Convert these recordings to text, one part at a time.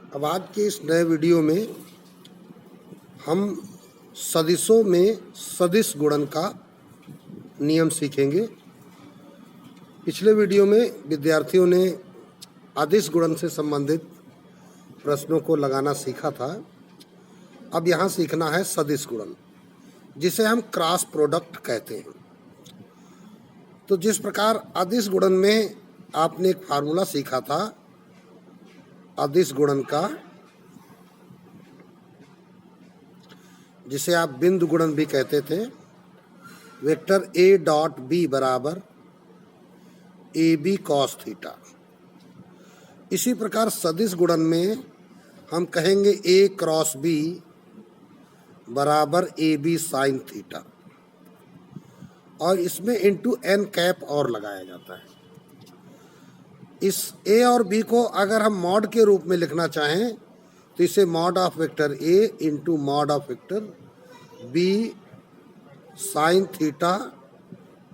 अब आज के इस नए वीडियो में हम सदिशों में सदिश गुणन का नियम सीखेंगे। पिछले वीडियो में विद्यार्थियों ने अदिश गुणन से संबंधित प्रश्नों को लगाना सीखा था। अब यहाँ सीखना है सदिश गुणन, जिसे हम क्रॉस प्रोडक्ट कहते हैं। तो जिस प्रकार अदिश गुणन में आपने एक फार्मूला सीखा था अदिश गुणन का, जिसे आप बिंदु गुणन भी कहते थे, वेक्टर ए डॉट बी बराबर ए बी कॉस थीटा। इसी प्रकार सदिश गुणन में हम कहेंगे ए क्रॉस बी बराबर ए बी साइन थीटा, और इसमें इंटू एन कैप और लगाया जाता है। इस ए और बी को अगर हम मॉड के रूप में लिखना चाहें तो इसे mod of vector A into mod of vector B sine theta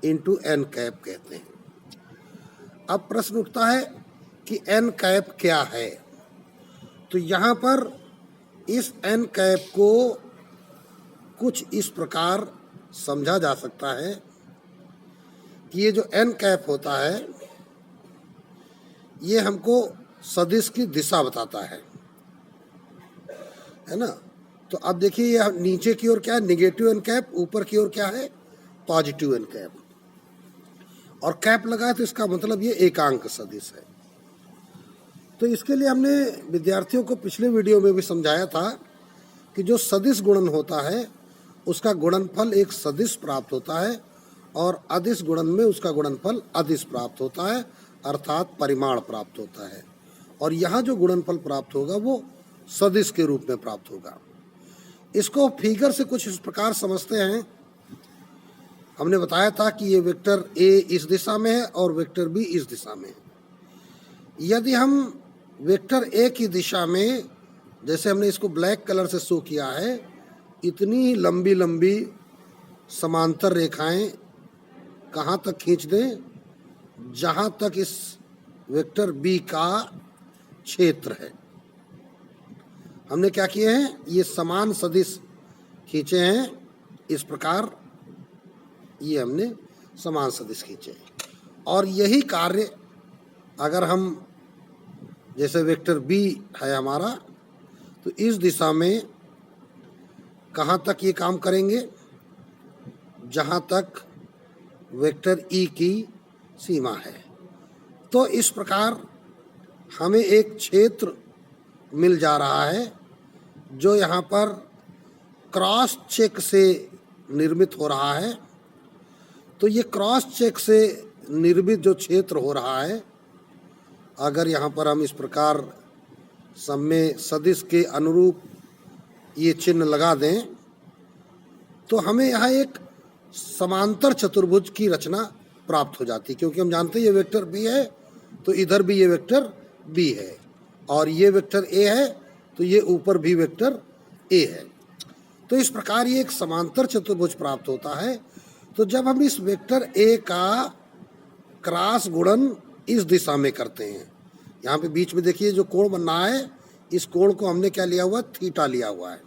into N cap कहते हैं। अब प्रश्न उठता है कि एन कैप क्या है। तो यहाँ पर इस एन कैप को कुछ इस प्रकार समझा जा सकता है कि ये जो एन कैप होता है ये हमको सदिश की दिशा बताता है ना। तो अब देखिए ये नीचे की ओर क्या है, निगेटिव एन कैप, ऊपर की ओर क्या है, पॉजिटिव एन कैप, और कैप लगा है तो इसका मतलब ये एकांक सदिश है। तो इसके लिए हमने विद्यार्थियों को पिछले वीडियो में भी समझाया था कि जो सदिश गुणन होता है उसका गुणनफल एक सदिश प्राप्त होता है, और अदिश गुणन में उसका गुणनफल अदिश प्राप्त होता है, अर्थात परिमाण प्राप्त होता है। और यहाँ जो गुणनफल प्राप्त होगा वो सदिश के रूप में प्राप्त होगा। इसको फिगर से कुछ इस प्रकार समझते हैं। हमने बताया था कि ये वेक्टर ए इस दिशा में है और वेक्टर बी इस दिशा में है। यदि हम वेक्टर ए की दिशा में, जैसे हमने इसको ब्लैक कलर से शो किया है, इतनी लंबी लंबी समांतर रेखाएं कहाँ तक खींच दें, जहाँ तक इस वेक्टर बी का क्षेत्र है। हमने क्या किए हैं, ये समान सदिश खींचे हैं इस प्रकार, ये हमने समान सदिश खींचे हैं। और यही कार्य अगर हम, जैसे वेक्टर बी है हमारा, तो इस दिशा में कहाँ तक ये काम करेंगे, जहाँ तक वेक्टर ई की सीमा है। तो इस प्रकार हमें एक क्षेत्र मिल जा रहा है जो यहाँ पर क्रॉस चेक से निर्मित हो रहा है। तो ये क्रॉस चेक से निर्मित जो क्षेत्र हो रहा है, अगर यहाँ पर हम इस प्रकार समय सदिश के अनुरूप ये चिन्ह लगा दें तो हमें यहाँ एक समांतर चतुर्भुज की रचना प्राप्त हो जाती है, क्योंकि हम जानते हैं ये वेक्टर बी है तो इधर भी ये वेक्टर बी है, और ये वेक्टर ए है तो ये ऊपर भी वेक्टर ए है। तो इस प्रकार ये एक समांतर चतुर्भुज प्राप्त होता है। तो जब हम इस वेक्टर ए का क्रॉस गुणन इस दिशा में करते हैं, यहाँ पे बीच में देखिए जो कोण बन रहा है, इस कोण को हमने क्या लिया हुआ है, थीटा लिया हुआ है।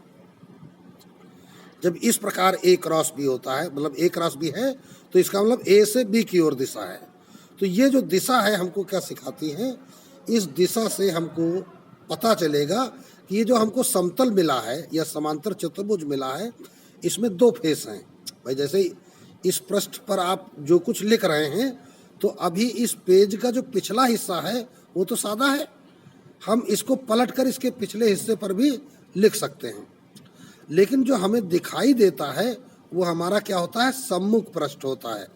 जब इस प्रकार ए क्रॉस बी होता है, मतलब ए क्रॉस बी है, तो इसका मतलब ए से बी की ओर दिशा है। तो ये जो दिशा है हमको क्या सिखाती है, इस दिशा से हमको पता चलेगा कि ये जो हमको समतल मिला है या समांतर चतुर्भुज मिला है, इसमें दो फेस हैं। भाई जैसे इस पृष्ठ पर आप जो कुछ लिख रहे हैं, तो अभी इस पेज का जो पिछला हिस्सा है वो तो सादा है, हम इसको पलट कर इसके पिछले हिस्से पर भी लिख सकते हैं। लेकिन जो हमें दिखाई देता है वो हमारा क्या होता है, सम्मुख पृष्ठ होता है।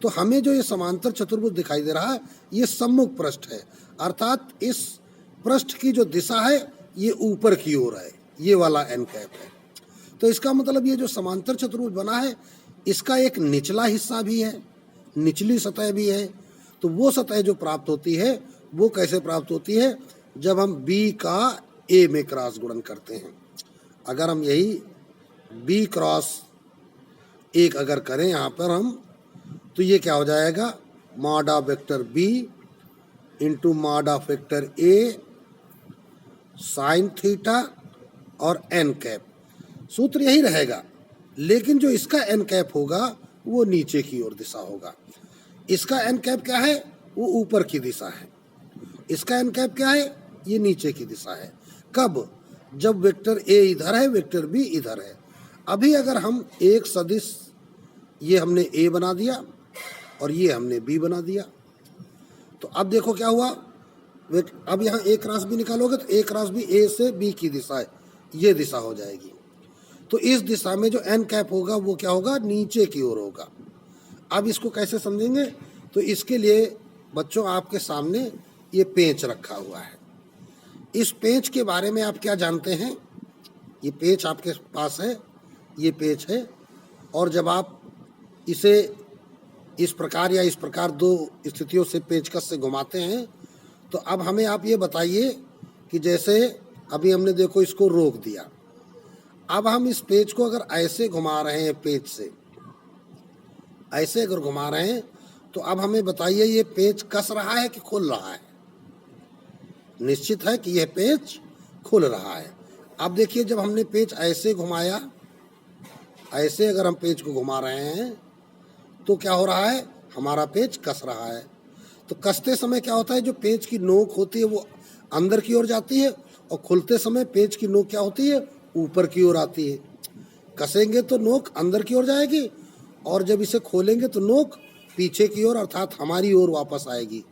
तो हमें जो ये समांतर चतुर्भुज दिखाई दे रहा है ये सम्मुख पृष्ठ है, अर्थात इस पृष्ठ की जो दिशा है ये ऊपर की ओर है, ये वाला एन कैप है। तो इसका मतलब ये जो समांतर चतुर्भुज बना है इसका एक निचला हिस्सा भी है, निचली सतह भी है। तो वो सतह जो प्राप्त होती है वो कैसे प्राप्त होती है, जब हम बी का ए में क्रॉस गुणन करते हैं। अगर हम यही बी क्रॉस एक अगर करें यहाँ पर हम, तो ये क्या हो जाएगा, mod of vector B into mod of vector A sine theta और एन कैप, सूत्र यही रहेगा, लेकिन जो इसका एन कैप होगा वो नीचे की ओर दिशा होगा। इसका एन कैप क्या है, वो ऊपर की दिशा है। इसका एन कैप क्या है, ये नीचे की दिशा है। कब, जब वेक्टर ए इधर है, वेक्टर बी इधर है। अभी अगर हम एक सदिश, ये हमने ए बना दिया और ये हमने बी बना दिया, तो अब देखो क्या हुआ, अब यहाँ ए क्रॉस बी निकालोगे तो ए क्रॉस बी ए से बी की दिशा है, ये दिशा हो जाएगी। तो इस दिशा में जो एन कैप होगा वो क्या होगा, नीचे की ओर होगा। अब इसको कैसे समझेंगे, तो इसके लिए बच्चों आपके सामने ये पेंच रखा हुआ है। इस पेंच के बारे में आप क्या जानते हैं, ये पेंच आपके पास है, ये पेंच है, और जब आप इसे इस प्रकार या इस प्रकार दो स्थितियों से पेंचकस से घुमाते हैं, तो अब हमें आप ये बताइए कि जैसे अभी हमने देखो इसको रोक दिया, अब हम इस पेंच को अगर ऐसे घुमा रहे हैं, पेंच से ऐसे अगर घुमा रहे हैं, तो अब हमें बताइए ये पेंच कस रहा है कि खुल रहा है। निश्चित है कि यह पेंच खुल रहा है। अब देखिए जब हमने पेंच ऐसे घुमाया, ऐसे अगर हम पेंच को घुमा रहे हैं तो क्या हो रहा है, हमारा पेंच कस रहा है। तो कसते समय क्या होता है, जो पेंच की नोक होती है वो अंदर की ओर जाती है, और खुलते समय पेंच की नोक क्या होती है, ऊपर की ओर आती है। कसेंगे तो नोक अंदर की ओर जाएगी, और जब इसे खोलेंगे तो नोक पीछे की ओर अर्थात हमारी ओर वापस आएगी।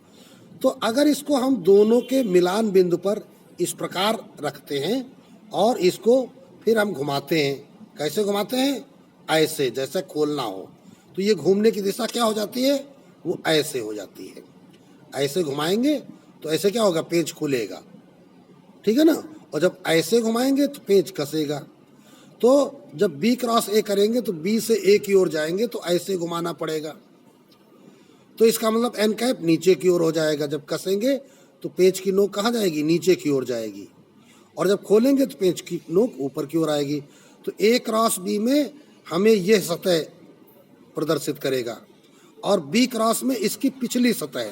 तो अगर इसको हम दोनों के मिलान बिंदु पर इस प्रकार रखते हैं और इसको फिर हम घुमाते हैं, कैसे घुमाते हैं, ऐसे, जैसे खोलना हो, तो ये घूमने की दिशा क्या हो जाती है, वो ऐसे हो जाती है। ऐसे घुमाएंगे तो ऐसे क्या होगा, पेंच खुलेगा, ठीक है ना, और जब ऐसे घुमाएंगे तो पेंच कसेगा। तो जब बी क्रॉस ए करेंगे तो बी से ए की ओर जाएंगे तो ऐसे घुमाना पड़ेगा, तो इसका मतलब एन कैप नीचे की ओर हो जाएगा। जब कसेंगे तो पेंच की नोक कहाँ जाएगी, नीचे की ओर जाएगी, और जब खोलेंगे तो पेंच की नोक ऊपर की ओर आएगी। तो ए क्रॉस बी में हमें यह सतह प्रदर्शित करेगा, और बी क्रॉस में इसकी पिछली सतह,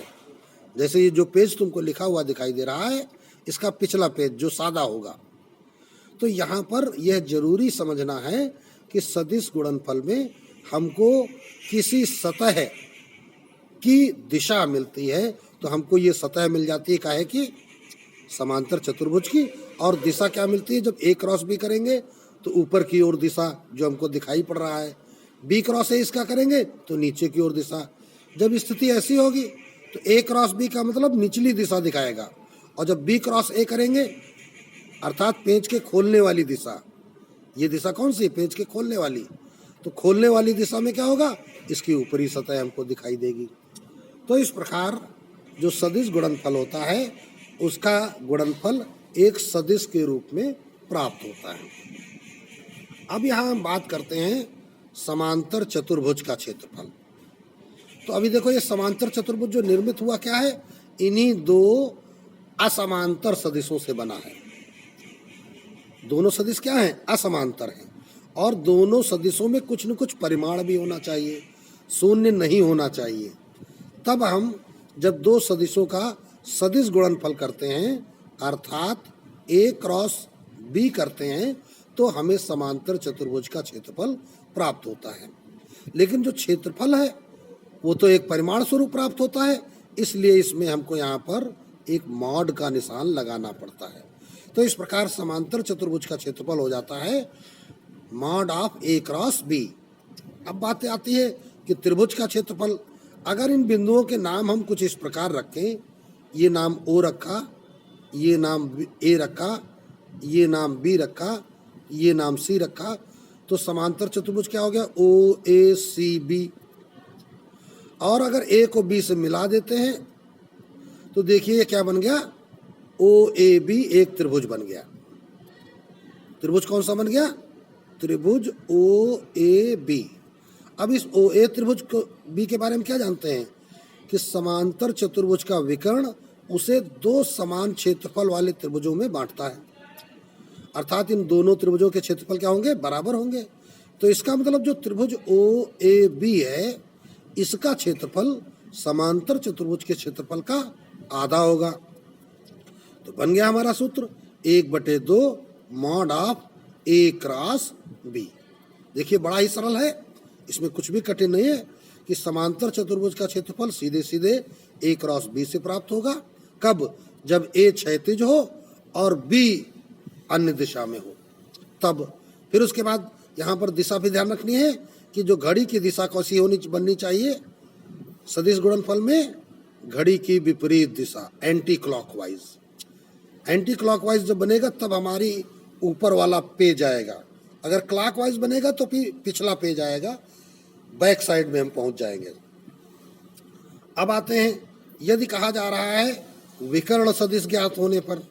जैसे ये जो पेज तुमको लिखा हुआ दिखाई दे रहा है, इसका पिछला पेज जो सादा होगा। तो यहाँ पर यह जरूरी समझना है कि सदिश गुणनफल में हमको किसी सतह की दिशा मिलती है, तो हमको ये सतह मिल जाती है काहे की, समांतर चतुर्भुज की, और दिशा क्या मिलती है, जब ए क्रॉस बी करेंगे तो ऊपर की ओर दिशा जो हमको दिखाई पड़ रहा है, बी क्रॉस ए इसका करेंगे तो नीचे की ओर दिशा। जब स्थिति ऐसी होगी तो ए क्रॉस बी का मतलब निचली दिशा दिखाएगा, और जब बी क्रॉस ए करेंगे अर्थात पेंच के खोलने वाली दिशा, ये दिशा कौन सी, पेंच के खोलने वाली, तो खोलने वाली दिशा में क्या होगा, इसकी ऊपरी सतह हमको दिखाई देगी। तो इस प्रकार जो सदिश गुणनफल होता है उसका गुणनफल एक सदिश के रूप में प्राप्त होता है। अब यहाँ हम बात करते हैं समांतर चतुर्भुज का क्षेत्रफल। तो अभी देखो ये समांतर चतुर्भुज जो निर्मित हुआ क्या है, इन्हीं दो असमांतर सदिशों से बना है। दोनों सदिश क्या हैं, असमांतर हैं, और दोनों सदिशों में कुछ न कुछ परिमाण भी होना चाहिए, शून्य नहीं होना चाहिए। तब हम जब दो सदिशों का सदिश गुणनफल करते हैं अर्थात ए क्रॉस बी करते हैं, तो हमें समांतर चतुर्भुज का क्षेत्रफल प्राप्त होता है। लेकिन जो क्षेत्रफल है वो तो एक परिमाण स्वरूप प्राप्त होता है, इसलिए इसमें हमको यहाँ पर एक मॉड का निशान लगाना पड़ता है। तो इस प्रकार समांतर चतुर्भुज का क्षेत्रफल हो जाता है mod of A cross B. अब बात आती है कि त्रिभुज का क्षेत्रफल, अगर इन बिंदुओं के नाम हम कुछ इस प्रकार रखें, ये नाम ओ रखा, ये नाम ए रखा, ये नाम बी रखा, ये नाम सी रखा, तो समांतर चतुर्भुज क्या हो गया, ओ ए सी बी। और अगर ए को बी से मिला देते हैं तो देखिए ये क्या बन गया, ओ ए बी एक त्रिभुज बन गया। त्रिभुज कौन सा बन गया, त्रिभुज ओ ए बी। अब इस ओ ए त्रिभुज को बी के बारे में क्या जानते हैं कि समांतर चतुर्भुज का विकर्ण उसे दो समान क्षेत्रफल वाले त्रिभुजों में बांटता है, अर्थात इन दोनों त्रिभुजों के क्षेत्रफल क्या होंगे, बराबर होंगे। तो इसका मतलब जो त्रिभुज ओ ए बी है इसका क्षेत्रफल समांतर चतुर्भुज के क्षेत्रफल का आधा होगा। तो बन गया हमारा सूत्र 1/2 mod of A cross B. देखिए बड़ा ही सरल है, इसमें कुछ भी कठिन नहीं है कि समांतर चतुर्भुज का क्षेत्रफल सीधे सीधे ए क्रॉस बी से प्राप्त होगा। कब? जब ए क्षैतिज हो और बी अन्य दिशा में हो तब। फिर उसके बाद यहाँ पर दिशा भी ध्यान रखनी है कि जो घड़ी की दिशा कैसी बननी चाहिए सदिश गुणनफल में, घड़ी की विपरीत दिशा, एंटी क्लॉकवाइज। एंटी क्लॉकवाइज जब बनेगा तब हमारी ऊपर वाला पेज आएगा, अगर क्लॉकवाइज बनेगा तो पिछला पेज आएगा, बैक साइड में हम पहुंच जाएंगे। अब आते हैं, यदि कहा जा रहा है विकर्ण सदिश ज्ञात होने पर,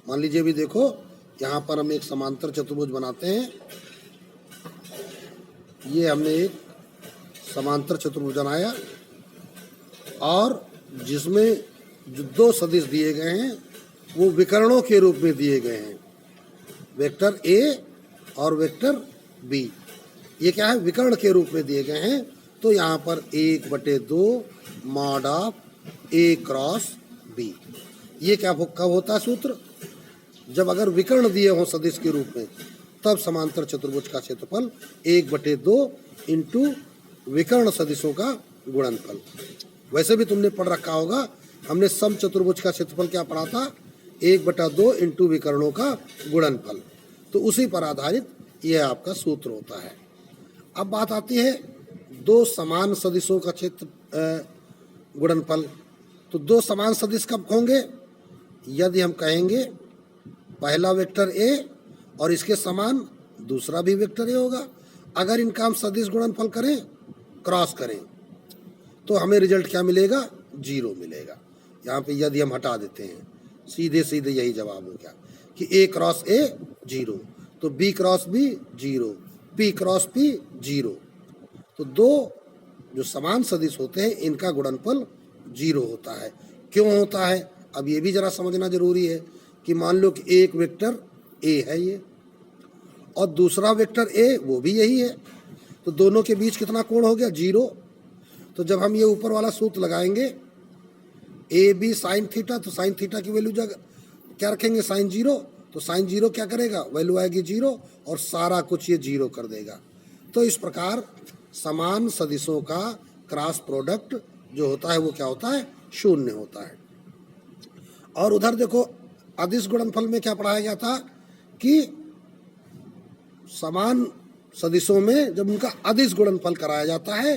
मान लीजिए भी देखो यहाँ पर हम एक समांतर चतुर्भुज बनाते हैं, ये हमने एक समांतर चतुर्भुज बनाया और जिसमें जो दो सदिश दिए गए हैं वो विकर्णों के रूप में दिए गए हैं, वेक्टर ए और वेक्टर बी। ये क्या है? विकर्ण के रूप में दिए गए हैं। तो यहाँ पर 1/2 mod of A cross B. ये क्या कब होता है सूत्र? जब अगर विकर्ण दिए हों सदिश के रूप में तब समांतर चतुर्भुज का क्षेत्रफल 1/2 इंटू विकर्ण सदिशों का गुणनफल। वैसे भी तुमने पढ़ रखा होगा, हमने सम चतुर्भुज का क्षेत्रफल क्या पढ़ा था? 1/2 इंटू विकर्णों का गुणनफल। तो उसी पर आधारित यह आपका सूत्र होता है। अब बात आती है दो समान सदिशों का क्षेत्र गुणनफल। तो दो समान सदिश कब होंगे? यदि हम कहेंगे पहला वेक्टर ए और इसके समान दूसरा भी वेक्टर ए होगा। अगर इनका हम सदिश गुणनफल करें, क्रॉस करें, तो हमें रिजल्ट क्या मिलेगा? 0 मिलेगा। यहाँ पे यदि हम हटा देते हैं, सीधे सीधे यही जवाब हो गया कि ए क्रॉस ए 0, तो B cross B 0, P cross P 0। तो दो जो समान सदिश होते हैं इनका गुणनफल 0 होता है। क्यों होता है? अब ये भी जरा समझना जरूरी है कि मान लो कि एक वेक्टर ए है ये और दूसरा वेक्टर ए वो भी यही है, तो दोनों के बीच कितना कोण हो गया? 0। तो जब हम ये ऊपर वाला सूत्र लगाएंगे ए बी साइन थीटा, तो साइन थीटा की वैल्यू क्या रखेंगे? साइन 0। तो साइन 0 क्या करेगा? वैल्यू आएगी 0 और सारा कुछ ये 0 कर देगा। तो इस प्रकार समान सदिशों का क्रॉस प्रोडक्ट जो होता है वो क्या होता है? 0 होता है। और उधर देखो अदिश गुणनफल में क्या पढ़ाया गया था कि समान सदिशों में जब उनका अदिश गुणनफल कराया जाता है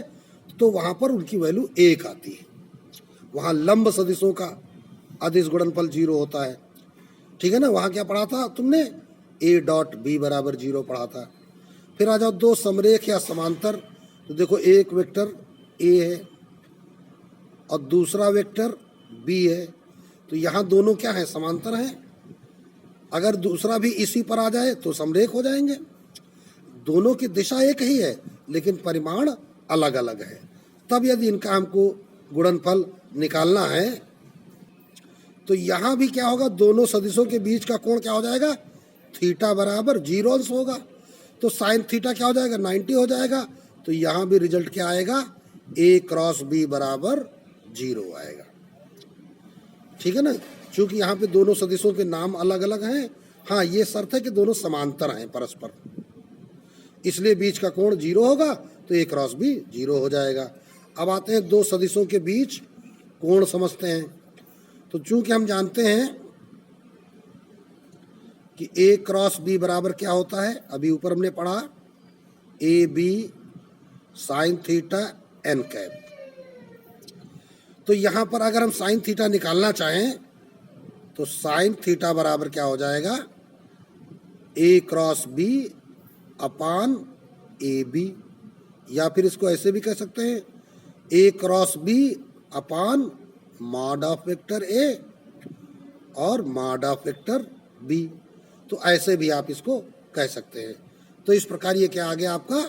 तो वहां पर उनकी वैल्यू 1 आती है। वहां लंब सदिशों का अदिश गुणनफल 0 होता है। ठीक है ना? वहां क्या पढ़ा था तुमने? a डॉट b बराबर 0 पढ़ा था। फिर आ जाओ दो समरेख या समांतर। तो देखो एक वेक्टर a है और दूसरा वेक्टर b है, तो यहाँ दोनों क्या है? समांतर हैं। अगर दूसरा भी इसी पर आ जाए तो समरेख हो जाएंगे। दोनों की दिशा एक ही है लेकिन परिमाण अलग अलग है। तब यदि इनका हमको गुणनफल निकालना है तो यहाँ भी क्या होगा? दोनों सदिशों के बीच का कोण क्या हो जाएगा? थीटा बराबर 0 अंश होगा। तो साइन थीटा क्या हो जाएगा? 90 हो जाएगा। तो यहाँ भी रिजल्ट क्या आएगा? ए क्रॉस बी बराबर 0 आएगा। ठीक है ना? क्योंकि यहाँ पे दोनों सदिशों के नाम अलग अलग हैं। हाँ, ये शर्त है कि दोनों समांतर हैं परस्पर, इसलिए बीच का कोण 0 होगा, तो ए क्रॉस बी 0 हो जाएगा। अब आते हैं दो सदिशों के बीच कोण समझते हैं। तो चूंकि हम जानते हैं कि ए क्रॉस बी बराबर क्या होता है, अभी ऊपर हमने पढ़ा A B sine theta N cap. तो यहाँ पर अगर हम साइन थीटा निकालना चाहें तो साइन थीटा बराबर क्या हो जाएगा? A cross B upon A B, या फिर इसको ऐसे भी कह सकते हैं A cross B upon mod of vector A और मॉड ऑफ वेक्टर बी। तो ऐसे भी आप इसको कह सकते हैं। तो इस प्रकार ये क्या आ गया आपका?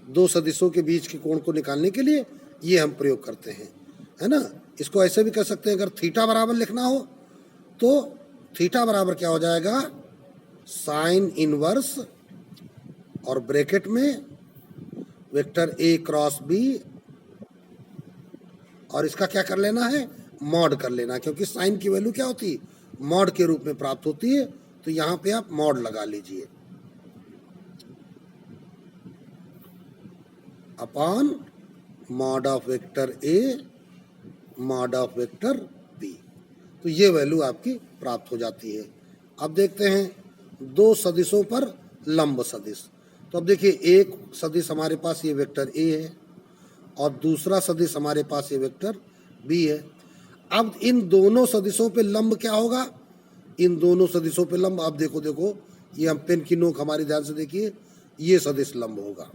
दो सदिशों के बीच के कोण को निकालने के लिए ये हम प्रयोग करते हैं, है ना? इसको ऐसे भी कह सकते हैं, अगर थीटा बराबर लिखना हो तो थीटा बराबर क्या हो जाएगा? साइन इनवर्स और ब्रैकेट में वेक्टर ए क्रॉस बी, और इसका क्या कर लेना है? मॉड कर लेना, क्योंकि साइन की वैल्यू क्या होती है, मॉड के रूप में प्राप्त होती है। तो यहां पे आप मॉड लगा लीजिए upon mod of vector A mod of vector B. तो ये वैल्यू आपकी प्राप्त हो जाती है। अब देखते हैं दो सदिशों पर लंब सदिश। तो अब देखिए एक सदिश हमारे पास ये वेक्टर ए है और दूसरा सदिश हमारे पास ये वेक्टर बी है। अब इन दोनों सदिशों पे लंब क्या होगा, इन दोनों सदिशों पे लंब, आप देखो ये हम पेन की नोक हमारी ध्यान से देखिए, ये सदिश लंब होगा,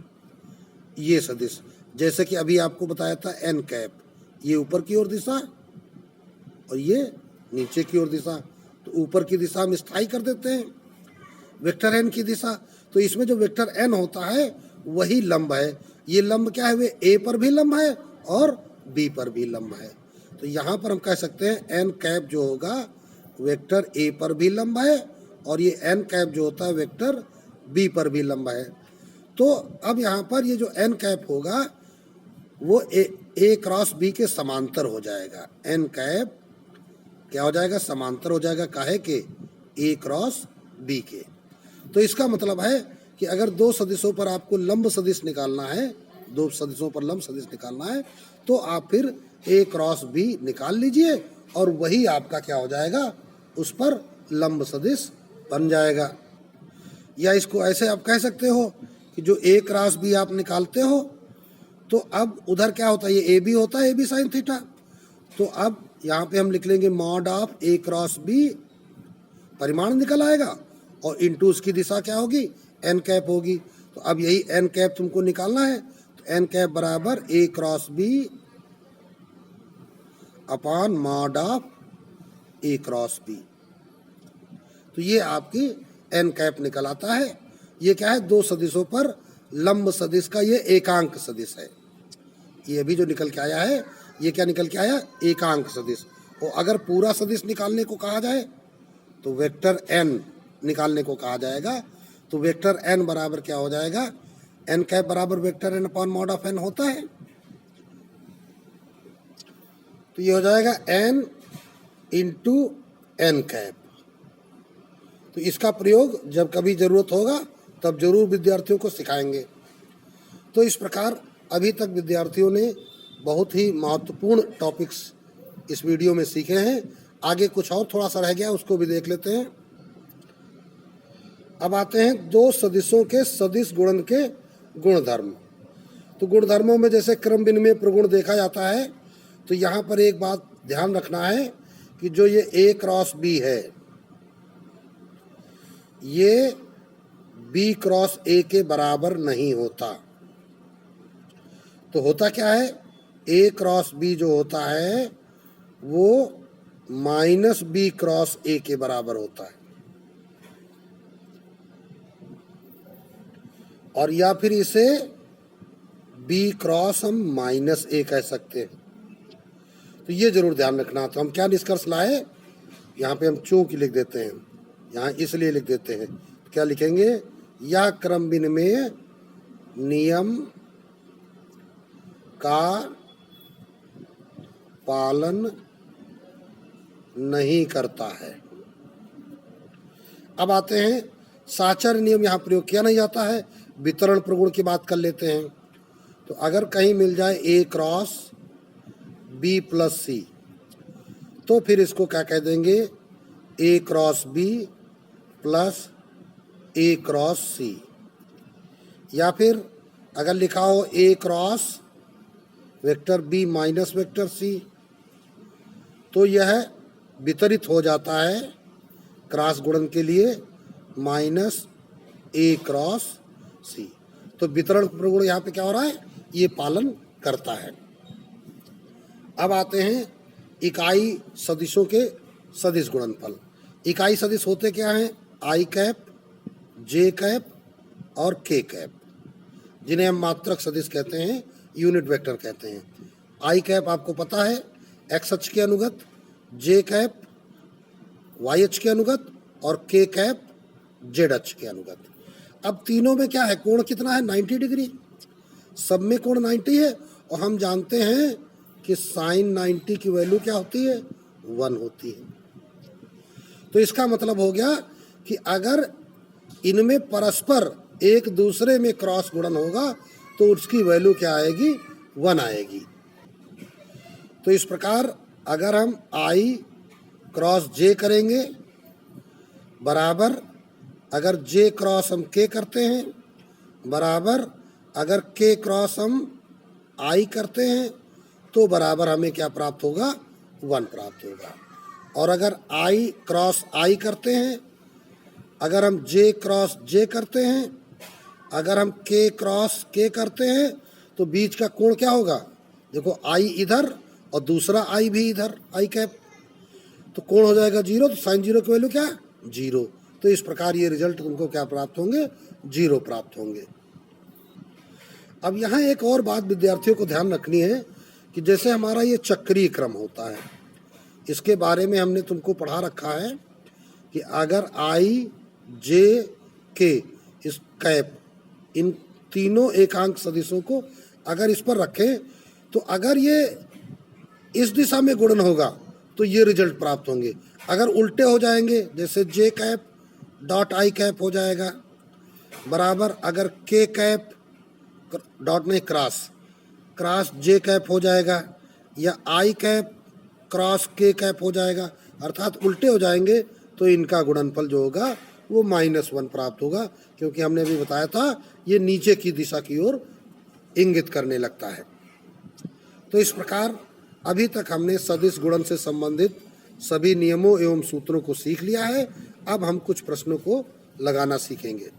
ये सदिश, जैसे कि अभी आपको बताया था एन कैप, ये ऊपर की ओर दिशा और ये नीचे की ओर दिशा। तो ऊपर की दिशा हम स्थायी कर देते हैं वेक्टर एन की दिशा। तो इसमें जो वेक्टर एन होता है वही लंब है। ये लंब क्या है, वे ए पर भी लंब है और बी पर भी लंब है। तो यहाँ पर हम कह सकते हैं एन कैप जो होगा वेक्टर ए पर भी लंब है और ये एन कैप जो होता है वेक्टर बी पर भी लंब है। तो अब यहाँ पर ये जो एन कैप होगा वो ए क्रॉस बी के समांतर हो जाएगा। एन कैप क्या हो जाएगा, समांतर हो जाएगा, काहे के, ए क्रॉस बी के। तो इसका मतलब है कि अगर दो सदिशों पर आपको लंब सदिश निकालना है, दो सदिशों पर लंब सदिश निकालना है, तो आप फिर ए क्रॉस बी निकाल लीजिए और वही आपका क्या हो जाएगा, उस पर लंब सदिश बन जाएगा। या इसको ऐसे आप कह सकते हो कि जो ए क्रॉस बी आप निकालते हो तो अब उधर क्या होता है, ये ए बी होता है, ए बी साइन थीटा। तो अब यहाँ पे हम लिख लेंगे mod of A cross B, परिमाण निकल आएगा और इनटू उसकी दिशा क्या होगी, एन कैप होगी। तो अब यही एन कैप तुमको निकालना है। तो एन कैप बराबर A cross B upon mod of A cross B. तो ये आपकी एन कैप निकल आता है। ये क्या है, दो सदिशों पर लंब सदिश का ये एकांक सदिश है। ये अभी जो निकल के आया है ये क्या निकल के आया, एकांक सदिश। और अगर पूरा सदिश निकालने को कहा जाए तो वेक्टर एन निकालने को कहा जाएगा। तो वेक्टर एन बराबर क्या हो जाएगा, एन कैप बराबर vector N upon mod of N होता है। तो ये हो जाएगा एन इंटू एन कैप। तो इसका प्रयोग जब कभी जरूरत होगा तब जरूर विद्यार्थियों को सिखाएंगे। तो इस प्रकार अभी तक विद्यार्थियों ने बहुत ही महत्वपूर्ण टॉपिक्स इस वीडियो में सीखे हैं। आगे कुछ और थोड़ा सा रह गया, उसको भी देख लेते हैं। अब आते हैं दो सदिशों के सदिश गुणन के गुणधर्म। तो गुणधर्मों में जैसे क्रम विनिमय प्रगुण देखा जाता है, तो यहाँ पर एक बात ध्यान रखना है कि जो ये ए क्रॉस बी है ये बी क्रॉस ए के बराबर नहीं होता। तो होता क्या है, ए क्रॉस बी जो होता है वो माइनस बी क्रॉस ए के बराबर होता है, और या फिर इसे बी क्रॉस हम माइनस ए कह सकते हैं। तो ये जरूर ध्यान रखना। तो हम क्या निष्कर्ष लाए, यहाँ पे हम चूंकि लिख देते हैं, यहाँ इसलिए लिख देते हैं, क्या लिखेंगे, यह क्रम विनिमय नियम का पालन नहीं करता है। अब आते हैं साचर्य नियम, यहाँ प्रयोग किया नहीं जाता है। वितरण प्रगुण की बात कर लेते हैं। तो अगर कहीं मिल जाए A cross B plus C, तो फिर इसको क्या कह देंगे, A cross B plus A cross C. या फिर अगर लिखा हो A cross vector B minus vector C, तो यह वितरित हो जाता है क्रॉस गुणन के लिए माइनस ए क्रॉस सी। तो वितरण प्रगुण यहाँ पे क्या हो रहा है, ये पालन करता है। अब आते हैं इकाई सदिशों के सदिश गुणनफल। इकाई सदिश होते क्या हैं, आई कैप, जे कैप और के कैप, जिन्हें हम मात्रक सदिश कहते हैं, यूनिट वेक्टर कहते हैं। आई कैप आपको पता है एक्स अक्ष के अनुगत, जे कैप वाई अक्ष के अनुगत और के कैप जेड अक्ष के अनुगत। अब तीनों में क्या है, कोण कितना है, 90 डिग्री। सब में कोण 90 है। और हम जानते हैं कि साइन 90 की वैल्यू क्या होती है, 1 होती है। तो इसका मतलब हो गया कि अगर इनमें परस्पर एक दूसरे में क्रॉस गुणन होगा तो उसकी वैल्यू क्या आएगी, 1 आएगी। तो इस प्रकार अगर हम i क्रॉस j करेंगे बराबर, अगर j क्रॉस हम k करते हैं बराबर, अगर k क्रॉस हम i करते हैं तो बराबर हमें क्या प्राप्त होगा, 1 प्राप्त होगा। और अगर i क्रॉस i करते हैं, अगर हम j क्रॉस j करते हैं, अगर हम k क्रॉस k करते हैं तो बीच का कोण क्या होगा, देखो i इधर और दूसरा i भी इधर, i कैप, तो कोण हो जाएगा 0, तो साइन 0 की वैल्यू क्या है, 0। तो इस प्रकार ये रिजल्ट तुमको क्या प्राप्त होंगे, 0 प्राप्त होंगे। अब यहाँ एक और बात विद्यार्थियों को ध्यान रखनी है कि जैसे हमारा ये चक्रीय क्रम होता है, इसके बारे में हमने तुमको पढ़ा रखा है कि अगर i j k इस कैप, इन तीनों एकांक सदिशों को अगर इस पर रखें तो अगर ये इस दिशा में गुणन होगा तो ये रिजल्ट प्राप्त होंगे। अगर उल्टे हो जाएंगे, जैसे j cap dot i cap हो जाएगा बराबर, अगर k कैप डॉट नहीं क्रॉस j कैप हो जाएगा, या i cap cross k cap हो जाएगा, अर्थात उल्टे हो जाएंगे तो इनका गुणनफल जो होगा वो -1 प्राप्त होगा, क्योंकि हमने अभी बताया था ये नीचे की दिशा की ओर इंगित करने लगता है। तो इस प्रकार अभी तक हमने सदिश गुणन से संबंधित सभी नियमों एवं सूत्रों को सीख लिया है। अब हम कुछ प्रश्नों को लगाना सीखेंगे।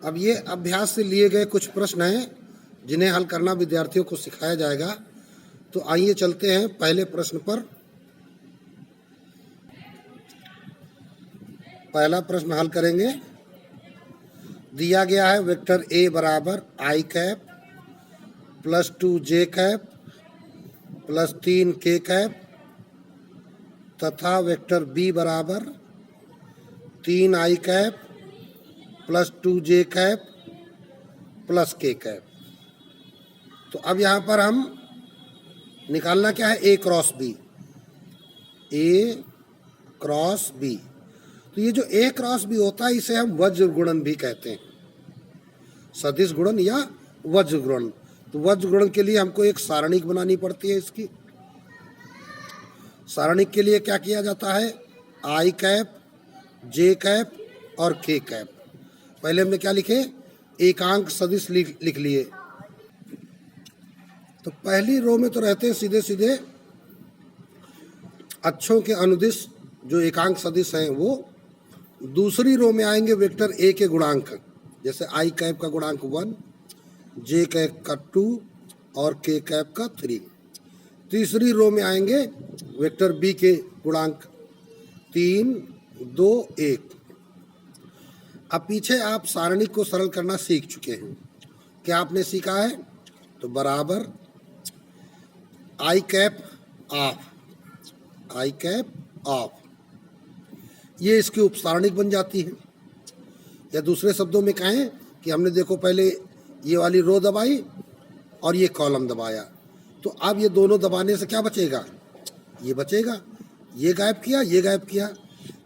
अब ये अभ्यास से लिए गए कुछ प्रश्न हैं जिन्हें हल करना विद्यार्थियों को सिखाया जाएगा। तो आइए चलते हैं पहले प्रश्न पर। पहला प्रश्न हल करेंगे। दिया गया है वेक्टर a बराबर i cap plus 2j cap plus 3k cap तथा वेक्टर b बराबर 3i cap plus 2j cap plus k cap. तो अब यहाँ पर हम निकालना क्या है, a cross b, a cross b। तो ये जो a क्रॉस b होता है इसे हम वज्र गुणन भी कहते हैं, सदिश गुणन या वज्र गुणन। तो वज्र गुणन के लिए हमको एक सारणिक बनानी पड़ती है। इसकी सारणिक के लिए क्या किया जाता है, i कैप j कैप और k कैप। पहले हमने क्या लिखे, एकांक सदिश लिख लिए। तो पहली रो में तो रहते हैं सीधे सीधे अक्षों के अनुदिश जो एकांक सदिश हैं वो। दूसरी रो में आएंगे वेक्टर a के गुणांक, जैसे i कैप का गुणांक 1, j कैप का 2 और k कैप का 3। तीसरी रो में आएंगे वेक्टर b के गुणांक 3, 2, 1। अब पीछे आप सारणी को सरल करना सीख चुके हैं। क्या आपने सीखा है, तो बराबर i कैप ऑफ, ये इसकी उपसारणिक बन जाती है। या दूसरे शब्दों में कहें कि हमने देखो पहले ये वाली रो दबाई और ये कॉलम दबाया, तो अब ये दोनों दबाने से क्या बचेगा, ये बचेगा, ये गायब किया, ये गायब किया।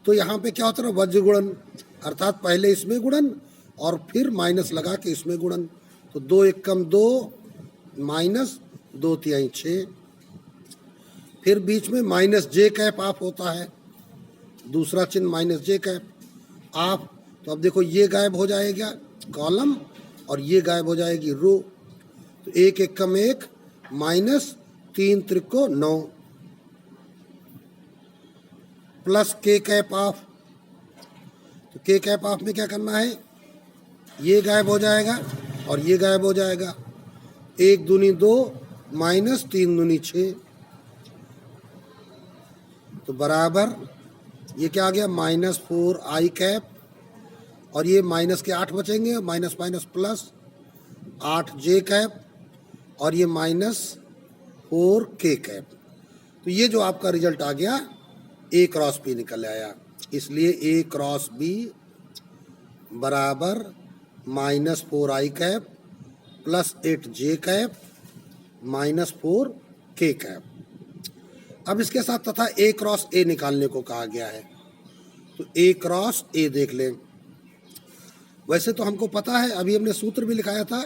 तो यहाँ पे क्या होता है, वज्र गुणन, अर्थात पहले इसमें गुणन और फिर माइनस लगा के इसमें गुणन। तो 2 एकम 2 माइनस 2 तिहाई 6, फिर बीच में माइनस j कैप ऑफ होता है, दूसरा चिन्ह माइनस j कैप ऑफ। तो अब देखो ये गायब हो जाएगा कॉलम और ये गायब हो जाएगी रो। तो 1 एकम 1 minus 3 त्रिको 9 plus k cap of. तो k कैप ऑफ में क्या करना है, ये गायब हो जाएगा और ये गायब हो जाएगा। 1 दूनी 2 माइनस 3 दूनी 6, तो बराबर ये क्या आ गया, -4i कैप, और ये माइनस के 8 बचेंगे, minus minus plus 8j cap, और ये -4k कैप। तो ये जो आपका रिजल्ट आ गया a क्रॉस b निकल आया। इसलिए a क्रॉस b बराबर -4i cap plus 8j cap -4 के कैप। अब इसके साथ तथा ए क्रॉस ए निकालने को कहा गया है, तो ए क्रॉस ए देख लें। वैसे तो हमको पता है, अभी हमने सूत्र भी लिखाया था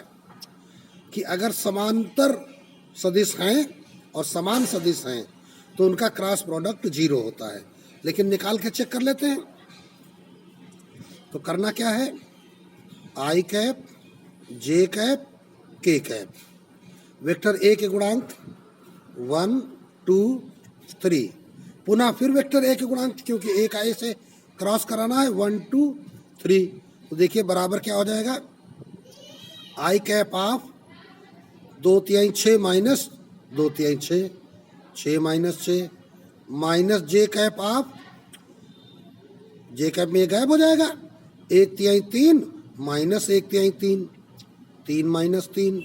कि अगर समांतर सदिश हैं और समान सदिश हैं तो उनका क्रॉस प्रोडक्ट 0 होता है। लेकिन निकाल के चेक कर लेते हैं। तो करना क्या है, आई कैप जे कैप के कैप, वेक्टर ए के गुणांक 1 2 3, पुनः फिर वेक्टर ए के गुणांक, क्योंकि ए का ए से क्रॉस कराना है, 1 2 3। तो देखिए बराबर क्या हो जाएगा, i cap of 2/3 6 minus 2/3 6, 6 minus 6, minus j cap of, j cap में ये गायब हो जाएगा, 1/3 3 minus 1/3 3, 3 minus 3,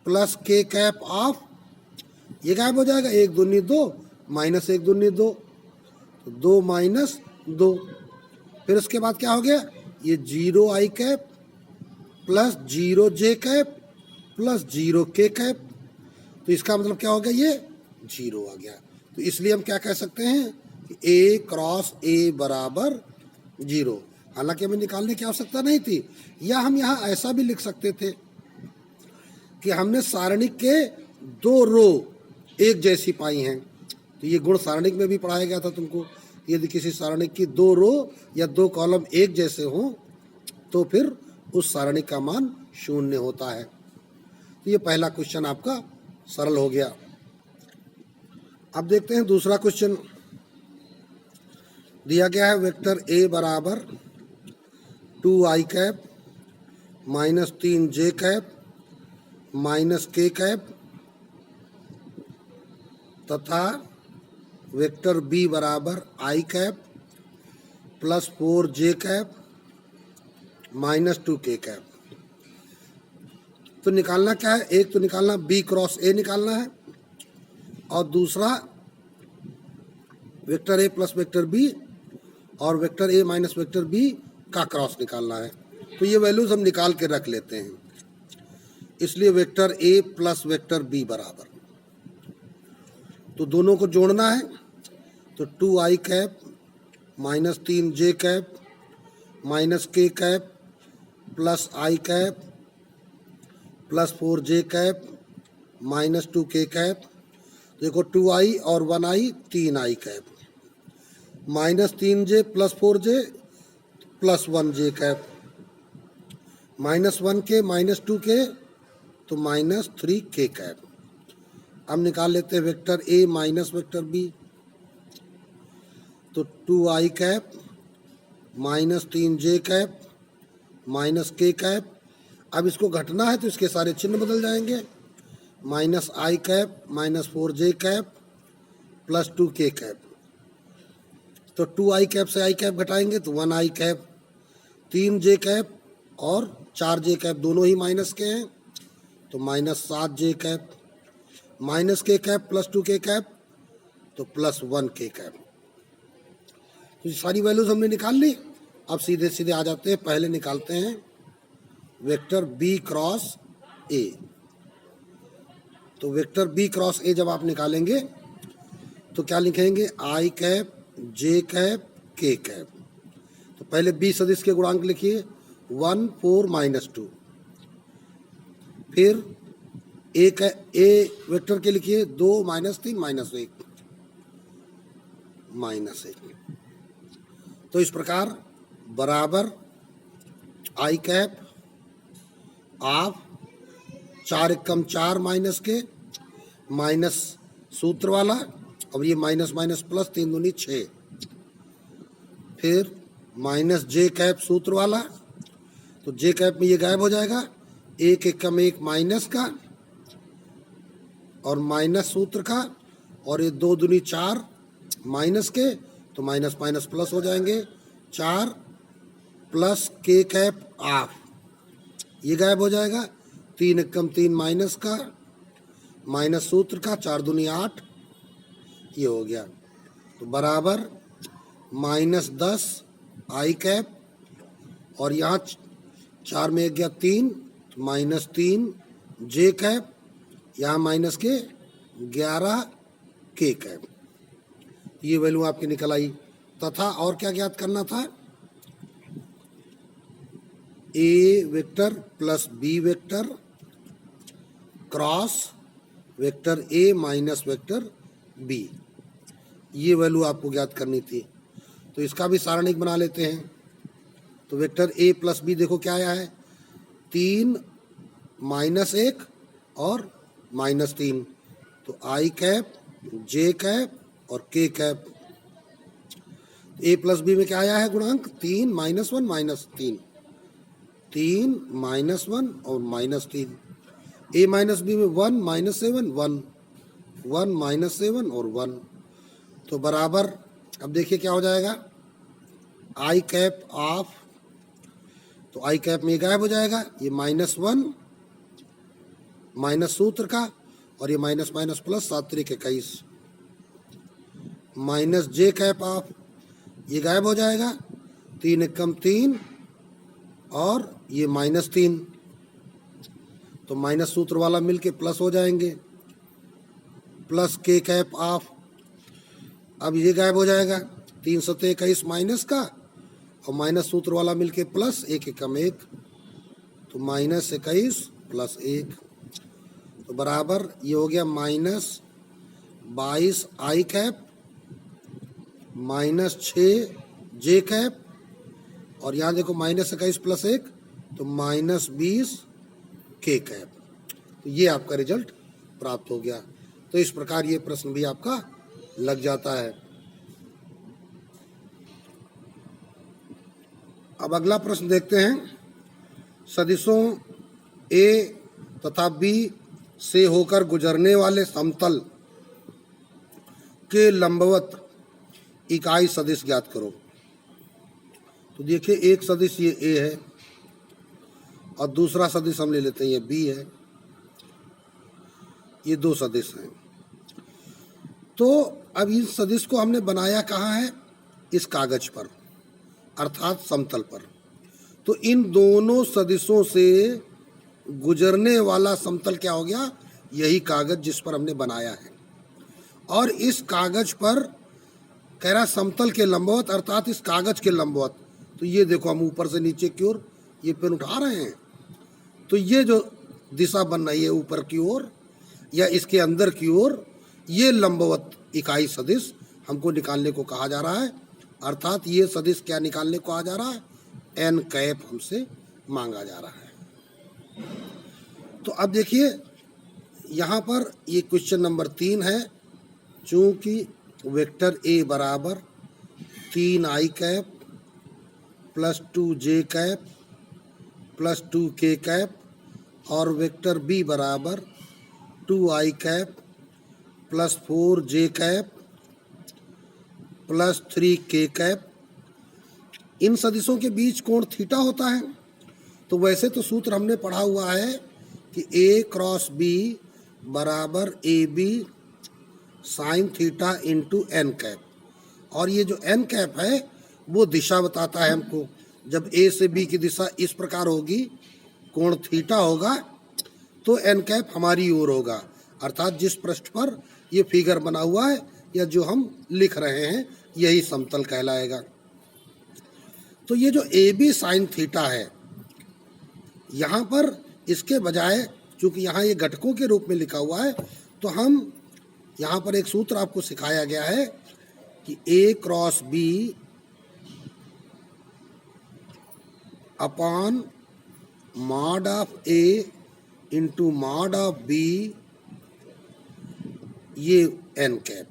plus k cap of, ये गायब हो जाएगा, 1 दूनी 2 माइनस 1 दूनी 2, तो 2 माइनस 2। फिर उसके बाद क्या हो गया, ये 0 आई कैप प्लस 0 जे कैप प्लस 0 के कैप। तो इसका मतलब क्या हो गया, ये 0 आ गया। तो इसलिए हम क्या कह सकते हैं कि ए क्रॉस ए बराबर 0। हालांकि हमें निकालने की आवश्यकता नहीं थी, या हम यहाँ ऐसा भी लिख सकते थे कि हमने सारणिक के 2 रो एक जैसी पाई हैं। तो ये गुण सारणिक में भी पढ़ाया गया था तुमको। यदि किसी सारणिक की 2 रो या 2 कॉलम एक जैसे हों तो फिर उस सारणिक का मान 0 होता है। तो ये पहला क्वेश्चन आपका सरल हो गया। अब देखते हैं दूसरा क्वेश्चन। दिया गया है वेक्टर ए बराबर 2 I cap minus 3 J cap minus K cap तथा वेक्टर बी बराबर आई cap plus 4 J cap minus 2 K cap. तो निकालना क्या है, एक तो निकालना बी क्रॉस ए निकालना है और दूसरा vector A plus vector B और vector A minus vector B का क्रॉस निकालना है। तो ये वैल्यूज हम निकाल के रख लेते हैं। इसलिए vector A plus vector B बराबर, तो दोनों को जोड़ना है, तो 2 I cap minus 3 J cap minus K cap plus I cap plus 4 J cap minus 2 K cap. देखो 2 आई और 1 I 3 I cap minus 3 J plus 4 J plus 1 J cap, minus 1 K minus 2 के तो minus 3 के cap. अब निकाल लेते हैं vector A minus vector B. तो 2 I cap minus 3 J cap minus K cap. अब इसको घटना है तो इसके सारे चिन्ह बदल जाएंगे, माइनस आई cap minus 4 J cap plus 2 K cap. तो 2 आई कैप से आई कैप घटाएंगे तो 1 आई कैप, 3 जे कैप और 4 जे कैप दोनों ही माइनस के हैं तो माइनस 7 जे cap, minus K cap plus 2 K cap तो प्लस 1 के कैप। तो ये सारी वैल्यूज हमने निकाल ली। अब सीधे सीधे आ जाते हैं, पहले निकालते हैं वेक्टर बी क्रॉस ए। तो वेक्टर बी क्रॉस ए जब आप निकालेंगे तो क्या लिखेंगे, आई कैप जे कैप के कैप। तो पहले बी सदिश के गुणांक लिखिए 1 4 माइनस 2, फिर ए वेक्टर के लिखिए 2 माइनस 3 माइनस 1 माइनस 1। तो इस प्रकार बराबर आई कैप ऑफ 4 एकम 4 माइनस के माइनस सूत्र वाला, और ये माइनस माइनस प्लस 3 दूनी 6, फिर माइनस जे कैप सूत्र वाला, तो जे कैप में ये गायब हो जाएगा, 1 एकम 1 माइनस का और माइनस सूत्र का, और ये 2 दूनी 4 माइनस के तो माइनस माइनस प्लस हो जाएंगे, 4 प्लस के कैप ऑफ, ये गायब हो जाएगा, 3 एकम 3 माइनस का माइनस सूत्र का, 4 दूनी 8, ये हो गया। तो बराबर माइनस 10 आई कैप, और यहाँ 4 में गया 3 माइनस 3 जे कैप यहाँ माइनस के 11 के कैप, ये वैल्यू आपकी निकल आई। तथा और क्या ज्ञात करना था, A vector plus B vector cross vector A minus vector B, ये वैल्यू आपको ज्ञात करनी थी। तो इसका भी सारणिक बना लेते हैं। तो वेक्टर ए प्लस बी देखो क्या आया है, 3 -1 और -3, तो आई कैप जे कैप और के कैप। ए प्लस बी में क्या आया है गुणांक, 3 -1 -3, 3 -1 और -3। ए माइनस बी में 1 -7 1, 1 -7 और 1, तो बराबर, अब देखिए क्या हो जाएगा, आई कैप ऑफ, तो आई कैप में गायब हो जाएगा, ये -1 माइनस सूत्र का, और ये minus minus plus 7 × 21, minus j cap of, ये गायब हो जाएगा, 3 × 3 और ये -3, तो माइनस सूत्र वाला मिलके प्लस हो जाएंगे, प्लस के कैप ऑफ, अब ये गायब हो जाएगा, 3 × 7 = 21 माइनस का, और माइनस सूत्र वाला मिलके प्लस, 1 × 1, तो -21 + 1, तो बराबर ये हो गया -22 आई कैप -6 जे कैप, और यहाँ देखो -21 + 1, तो -20 के कैप। तो ये आपका रिजल्ट प्राप्त हो गया। तो इस प्रकार ये प्रश्न भी आपका लग जाता है। अब अगला प्रश्न देखते हैं। सदिशों ए तथा बी से होकर गुजरने वाले समतल के लंबवत इकाई सदिश ज्ञात करो। तो देखिए, एक सदिश ये ए है और दूसरा सदिश हम ले लेते हैं ये बी है, ये दो सदिश हैं। तो अब इस सदिश को हमने बनाया कहाँ है, इस कागज पर, अर्थात समतल पर। तो इन दोनों सदिशों से गुजरने वाला समतल क्या हो गया, यही कागज जिस पर हमने बनाया है। और इस कागज पर कह रहा समतल के लंबवत, अर्थात इस कागज के लंबवत। तो ये देखो, हम ऊपर से नीचे की ओर ये पेन उठा रहे हैं, तो ये जो दिशा बन रही है ऊपर की ओर या इसके अंदर की ओर, ये लंबवत इकाई सदिश हमको निकालने को कहा जा रहा है। अर्थात ये सदिश क्या निकालने को कहा जा रहा है, एन कैप हमसे मांगा जा रहा है। तो अब देखिए, यहाँ पर ये क्वेश्चन नंबर 3 है। चूँकि वेक्टर ए बराबर 3 I cap +2 J cap +2 K cap, और वेक्टर बी बराबर 2 आई कैप +4 जे कैप +3 के कैप, इन सदिशों के बीच कोण थीटा होता है। तो वैसे तो सूत्र हमने पढ़ा हुआ है कि A क्रॉस B बराबर AB sine theta into N cap, और ये जो एन कैप है वो दिशा बताता है हमको। जब A से B की दिशा इस प्रकार होगी, कोण थीटा होगा, तो एन कैप हमारी ओर होगा, अर्थात जिस पृष्ठ पर ये फिगर बना हुआ है या जो हम लिख रहे हैं यही समतल कहलाएगा। तो ये जो AB साइन थीटा है, यहाँ पर इसके बजाय चूँकि यहाँ ये घटकों के रूप में लिखा हुआ है, तो हम यहाँ पर एक सूत्र आपको सिखाया गया है कि A cross B upon mod of A into mod of B, ये एन कैप।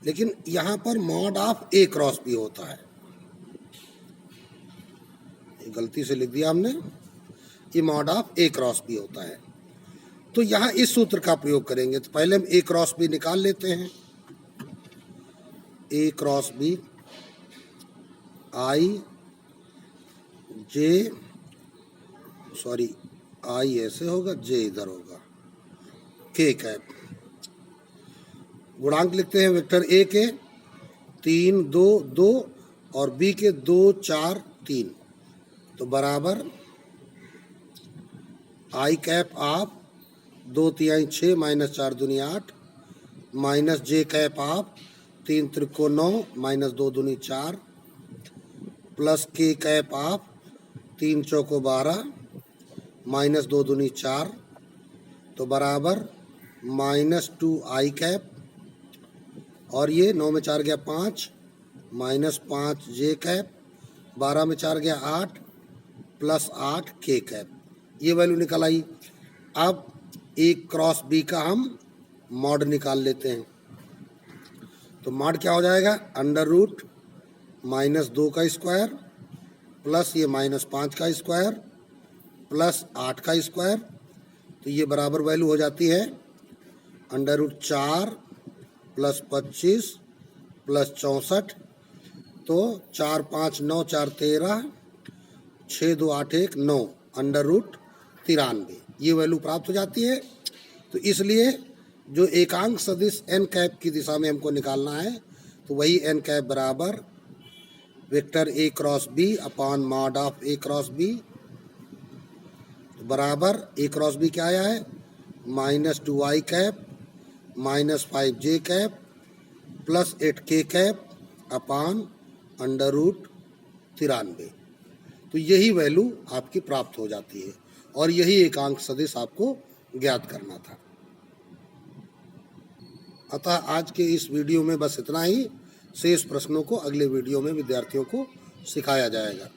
लेकिन यहाँ पर mod of A cross B होता है, गलती से लिख दिया हमने, ये mod of A cross B होता है। तो यहाँ इस सूत्र का प्रयोग करेंगे। तो पहले हम A क्रॉस B निकाल लेते हैं। A cross B I J, sorry I ऐसे होगा, जे इधर होगा, के कैप। गुणांक लिखते हैं वेक्टर A के 3 2 2 और B के 2 4 3, तो बराबर आई कैप ऑफ 2 तिहाई 6 माइनस 4 दूनी 8 minus j cap of 3 त्रिको 9 minus 2 दूनी 4 plus k cap of 3 choco 12 minus 2 दूनी 4 तो बराबर माइनस 2 आई कैप और ये 9 में 4 गया 5 माइनस 5 जे कैप 12 में 4 गया 8 प्लस 8 के कैप। ये वैल्यू निकल आई। अब ए क्रॉस बी का हम मॉड निकाल लेते हैं। तो मॉड क्या हो जाएगा, अंडर रूट माइनस 2 का स्क्वायर प्लस ये माइनस 5 का स्क्वायर प्लस 8 का स्क्वायर। तो ये बराबर वैल्यू हो जाती है अंडर रूट 4 प्लस 25 प्लस 64। तो 4 5 9 4 13 6 2 8 1 9 अंडर रूट 93 ये वैल्यू प्राप्त हो जाती है। तो इसलिए जो एकांक सदिश एन कैप की दिशा में हमको निकालना है तो वही एन कैप बराबर vector A cross B upon mod of A cross B. तो बराबर ए क्रॉस बी क्या आया है, minus 2 I cap minus 5 J cap plus 8 K cap upon under root 93। तो यही वैल्यू आपकी प्राप्त हो जाती है और यही एकांक सदिश आपको ज्ञात करना था। अतः आज के इस वीडियो में बस इतना ही। शेष प्रश्नों को अगले वीडियो में विद्यार्थियों को सिखाया जाएगा।